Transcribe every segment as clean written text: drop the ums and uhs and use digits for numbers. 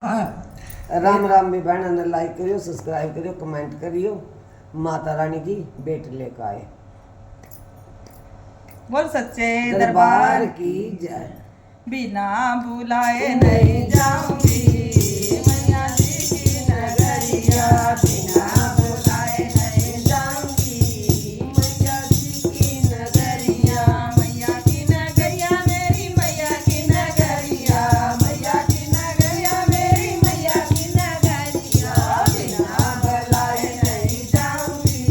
राम राम भी बहन ने लाइक करियो, सब्सक्राइब करियो, कमेंट करियो। माता रानी की बेट लेकर आए। बोल सच्चे दरबार की जय। बिना बुलाए नहीं जाऊंगी मैया जी की नगरिया। बिना बुलाए नहीं जाऊंगी मैया जी की नगरिया। मैया की नगरिया मेरी मैया की नगरिया। मैया की नगरिया मेरी मैया की नगरिया। बिना बुलाए नहीं जाऊंगी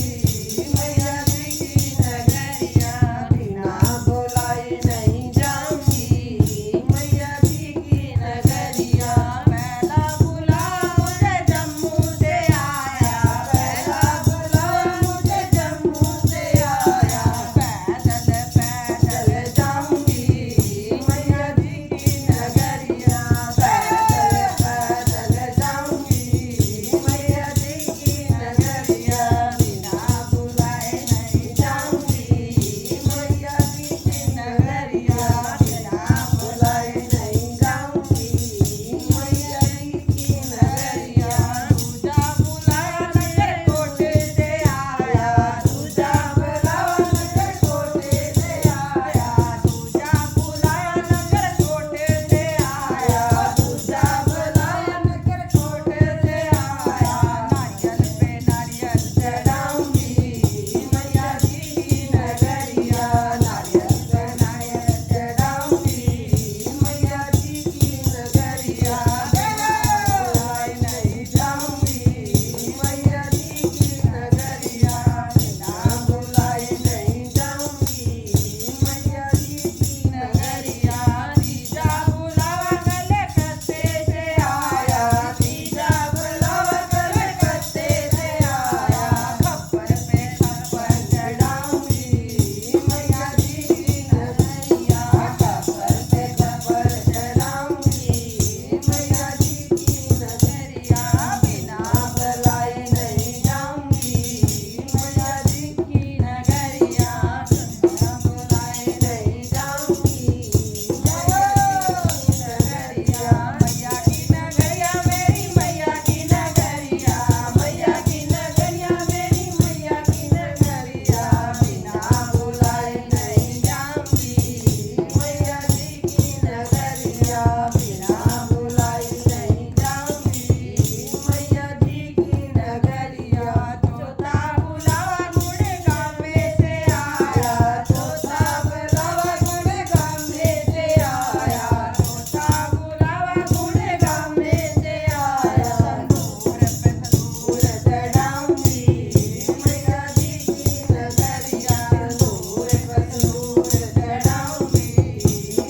मैया जी की नगरिया। बिना बुलाए नहीं जाऊंगी मैया जी की नगरिया। पहला बुलावा मुझे जम्मू से आया। पहला बुलावा मुझे जम्मू से आया। पैदल पैदल जाऊंगी मैया जी की नगरिया। पैदल पैदल जाऊंगी मैया जी की नगरिया। बिना बुलाए नहीं जाऊंगी मैया जी की नगरिया। बिना बुलाए नहीं जाऊंगी मैया जी की नगरिया। दूजा बुलावा नगर कोटे से आया। दूजा बुलावा नगर कोटे से आया। दूजा बुलावा नगर कोटे से आया। दूजा बुलावा नगर कोटे से आया। नारियल पे नारियल चढ़ाऊंगी मैया जी की नगरिया। नारियल पे नारियल चढ़ाऊंगी मैया जी की नगरिया। बुलाए नहीं जाऊंगी मैया जी की नगरिया। बिना बुलाए नहीं जाऊंगी मैया जी की नगरिया। तीजा बुलावा कलकत्ते से आया। तीजा बुलावा कलकत्ते से आया। खप्पर पे खप्पर चढ़ाऊंगी मैया जी की नगरिया। खप्पर पे खप्पर चढ़ाऊंगी मैया जी की नगरिया। बिना बुलाए नहीं जाऊंगी मैया जी की नगरिया। बिना बुलाए नहीं जाऊंगी मैया की नगरिया। मैया की नगरिया मेरी मैया की नगरिया। मैया की नगरिया मेरी मैया की नगरिया। बिना बुलाए नहीं जाऊंगी मैया जी की नगरिया। बिना बुलाए नहीं जाऊंगी मैया जी की नगरिया। चौथा बुलावा गुड़गांव में से आया। चौथा बुलावा गुड़गांव में से आया। चौथा बुलावा गुड़गांव में से आया। तंदूर पे तंदूर चढ़ाऊंगी मैया जी की नगरिया। तंदूर पे तंदूर चढ़ाऊंगी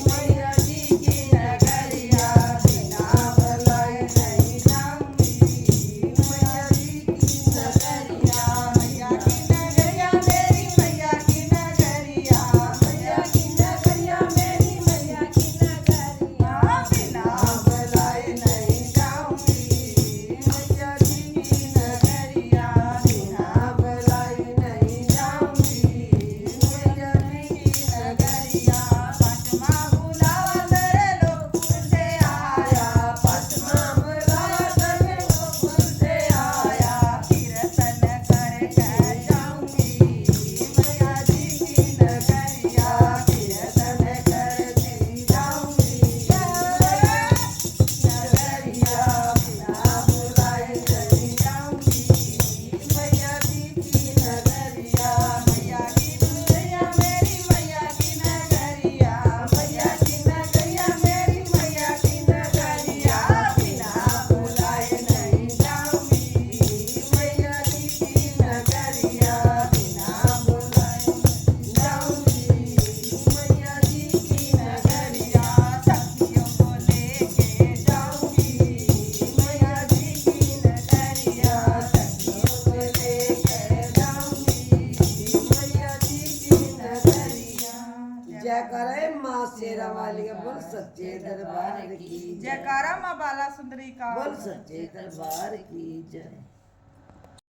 मैया जी की नगरिया। बिना बुलाए नहीं जाऊंगी मैया जी की नगरिया। मैया की नगरिया मेरी मैया की नगरिया। मैया की नगरिया मेरी मैया की नगरिया। बिना बुलाए नहीं जाऊंगी मैया जी की नगरिया। बिना बुलाए नहीं जाऊंगी मैया जी की नगरिया। पांचवा बुलावा तेरे लोकपुर से आया। पांचवा बुलावा तेरे लोकपुर से आया। कीर्तन करके जाऊंगी मैया जी की नगरिया। कीर्तन करके जाऊंगी नगरिया। बिना बुलाए नहीं जाऊंगी मैया जी की नगरिया। मैया की नगरिया मेरी मैया की नगरिया। मैया की नगरिया मेरी मैया की नगरिया। बिना बुलाए नहीं जाऊंगी मैया जी की नगरिया। बिना बुलाए नहीं जाऊंगी मैया जी की नगरिया। सखियों को लेके जाऊंगी मैया जी की नगरिया। सखियों को लेके जाऊंगी मैया जी की नगरिया। जय करे माँ शेरा वाली का। बोल सच्चे दरबार की जय। जयकारा माँ बाला सुंदरी का। बोल सच्चे दरबार की जय।